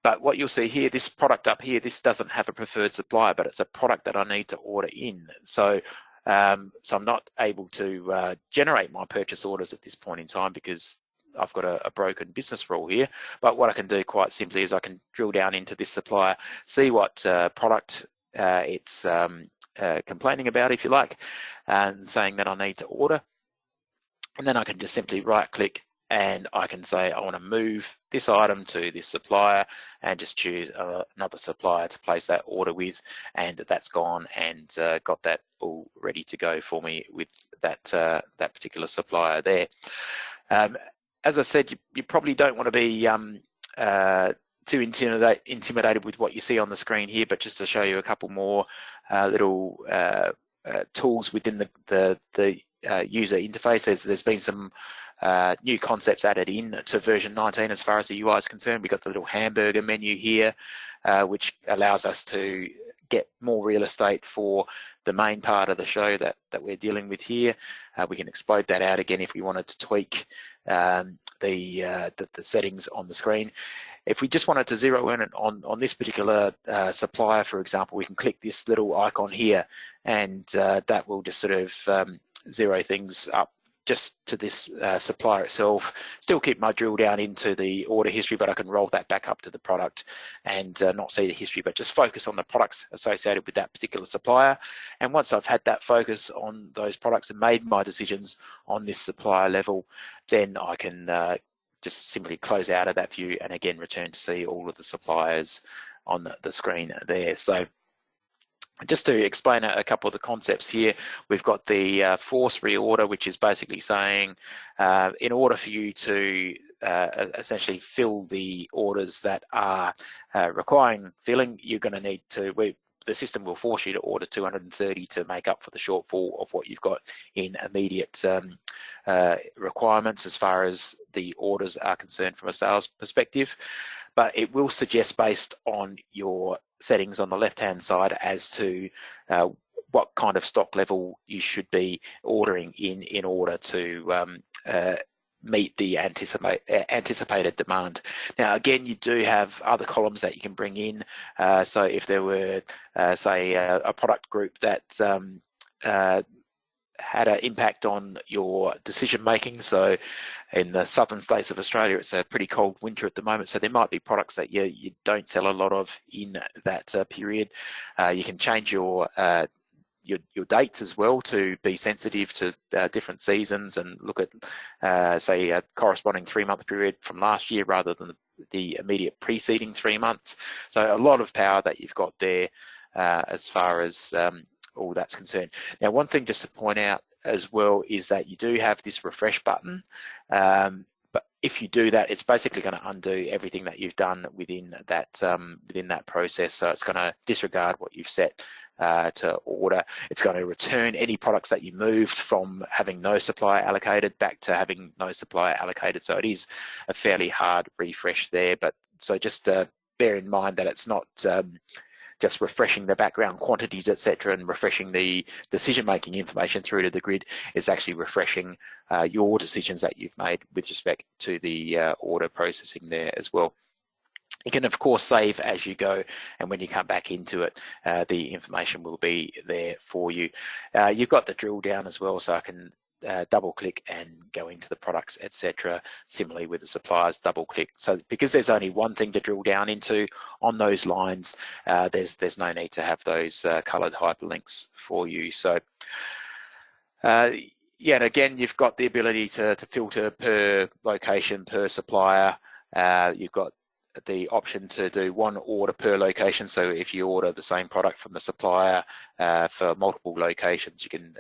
But what you'll see here, this product up here, this doesn't have a preferred supplier, but it's a product that I need to order in. So I'm not able to generate my purchase orders at this point in time because I've got a broken business rule here. But what I can do quite simply is I can drill down into this supplier, see what product it's complaining about, if you like, and saying that I need to order. And then I can just simply right click and I can say I want to move this item to this supplier and just choose another supplier to place that order with, and that's gone and got that all ready to go for me with that particular supplier there. As I said, you probably don't want to be too intimidated with what you see on the screen here, but just to show you a couple more little tools within the user interface. There's been some new concepts added in to version 19 as far as the UI is concerned. We've got the little hamburger menu here, which allows us to get more real estate for the main part of the show that we're dealing with here. We can explode that out again if we wanted to tweak the settings on the screen. If we just wanted to zero in on this particular supplier, for example, we can click this little icon here, and that will just sort of zero things up just to this supplier itself, still keep my drill down into the order history, but I can roll that back up to the product and not see the history, but just focus on the products associated with that particular supplier. And once I've had that focus on those products and made my decisions on this supplier level, then I can just simply close out of that view and again return to see all of the suppliers on the screen there. So just to explain a couple of the concepts here, we've got the force reorder, which is basically saying in order for you to essentially fill the orders that are requiring filling, you're going to need to, the system will force you to order 230 to make up for the shortfall of what you've got in immediate requirements as far as the orders are concerned from a sales perspective. But it will suggest, based on your settings on the left-hand side, as to what kind of stock level you should be ordering in order to meet the anticipated demand. Now, again, you do have other columns that you can bring in. So if there were, say, a product group that had an impact on your decision making. So in the southern states of Australia, it's a pretty cold winter at the moment, so there might be products that you don't sell a lot of in that period. You can change your dates as well to be sensitive to different seasons and look at say a corresponding 3-month period from last year rather than the immediate preceding 3 months. So a lot of power that you've got there as far as all that's concerned. Now, one thing just to point out as well is that you do have this refresh button, but if you do that, it's basically going to undo everything that you've done within that process. So it's going to disregard what you've set to order. It's going to return any products that you moved from having no supplier allocated back to having no supplier allocated. So it is a fairly hard refresh there, but so just bear in mind that it's not just refreshing the background quantities, etc., and refreshing the decision-making information through to the grid. Is actually refreshing your decisions that you've made with respect to the order processing there as well. You can, of course, save as you go, and when you come back into it, the information will be there for you. You've got the drill down as well, so I can double click and go into the products, etc. Similarly with the suppliers, double click. So because there's only one thing to drill down into on those lines, there's no need to have those colored hyperlinks for you. So yeah, and again, you've got the ability to filter per location, per supplier. You've got the option to do one order per location. So if you order the same product from the supplier for multiple locations, you can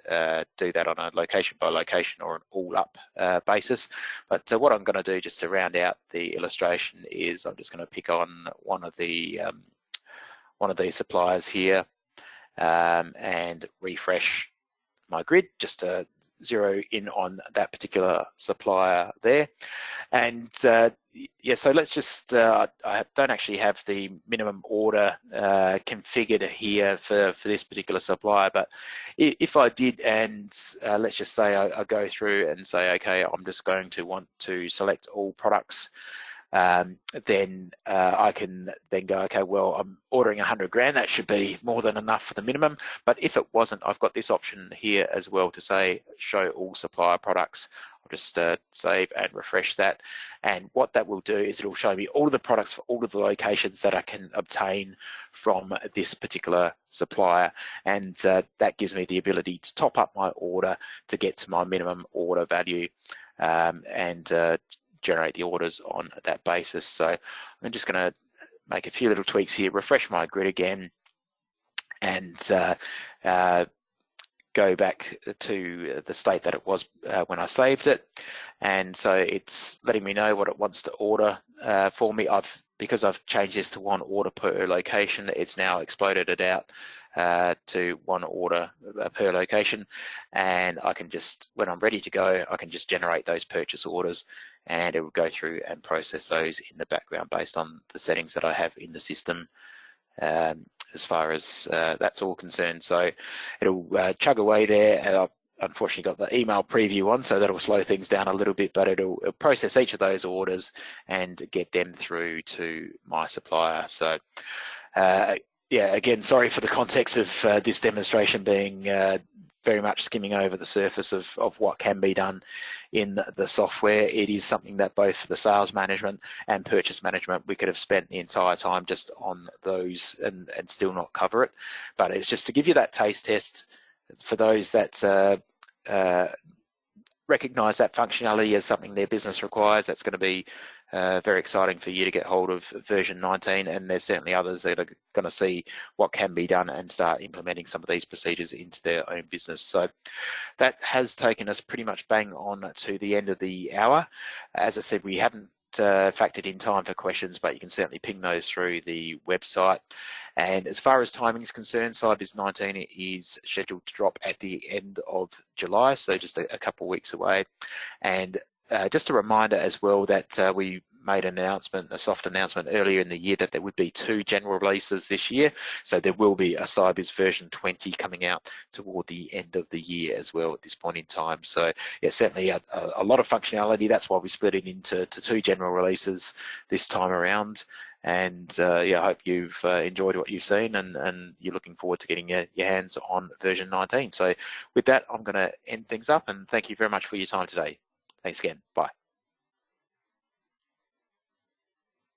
do that on a location by location or an all up basis. But what I'm going to do just to round out the illustration is I'm just going to pick on one of these suppliers here and refresh my grid just to zero in on that particular supplier there. And yeah, so let's just, I don't actually have the minimum order configured here for this particular supplier, but if I did, and let's just say I go through and say, okay, I'm just going to want to select all products, then I can then go, okay, well, I'm ordering 100 grand, that should be more than enough for the minimum. But if it wasn't, I've got this option here as well to say show all supplier products. I'll just save and refresh that, and what that will do is it'll show me all of the products for all of the locations that I can obtain from this particular supplier, and that gives me the ability to top up my order to get to my minimum order value and generate the orders on that basis. So I'm just going to make a few little tweaks here, refresh my grid again, and go back to the state that it was when I saved it. And so it's letting me know what it wants to order for me. Because I've changed this to one order per location, it's now exploded it out to one order per location, and I can just, when I'm ready to go, I can just generate those purchase orders, and it will go through and process those in the background based on the settings that I have in the system as far as that's all concerned. So it'll chug away there, and I've unfortunately got the email preview on, so that'll slow things down a little bit, but it'll process each of those orders and get them through to my supplier. So yeah, again, sorry for the context of this demonstration being very much skimming over the surface of what can be done in the software. It is something that both the sales management and purchase management, we could have spent the entire time just on those and still not cover it. But it's just to give you that taste test for those that recognize that functionality as something their business requires. That's going to be very exciting for you to get hold of version 19, and there's certainly others that are going to see what can be done and start implementing some of these procedures into their own business. So that has taken us pretty much bang on to the end of the hour. As I said, we haven't factored in time for questions, but you can certainly ping those through the website. And as far as timing is concerned, Sybiz 19 is scheduled to drop at the end of July, so just a couple of weeks away. And just a reminder as well that we made an announcement, a soft announcement earlier in the year, that there would be 2 general releases this year. So there will be a Sybiz version 20 coming out toward the end of the year as well at this point in time. So yeah, certainly a lot of functionality. That's why we split it into 2 general releases this time around. And yeah, I hope you've enjoyed what you've seen, and you're looking forward to getting your hands on version 19. So with that, I'm going to end things up, and thank you very much for your time today. Thanks again. Bye.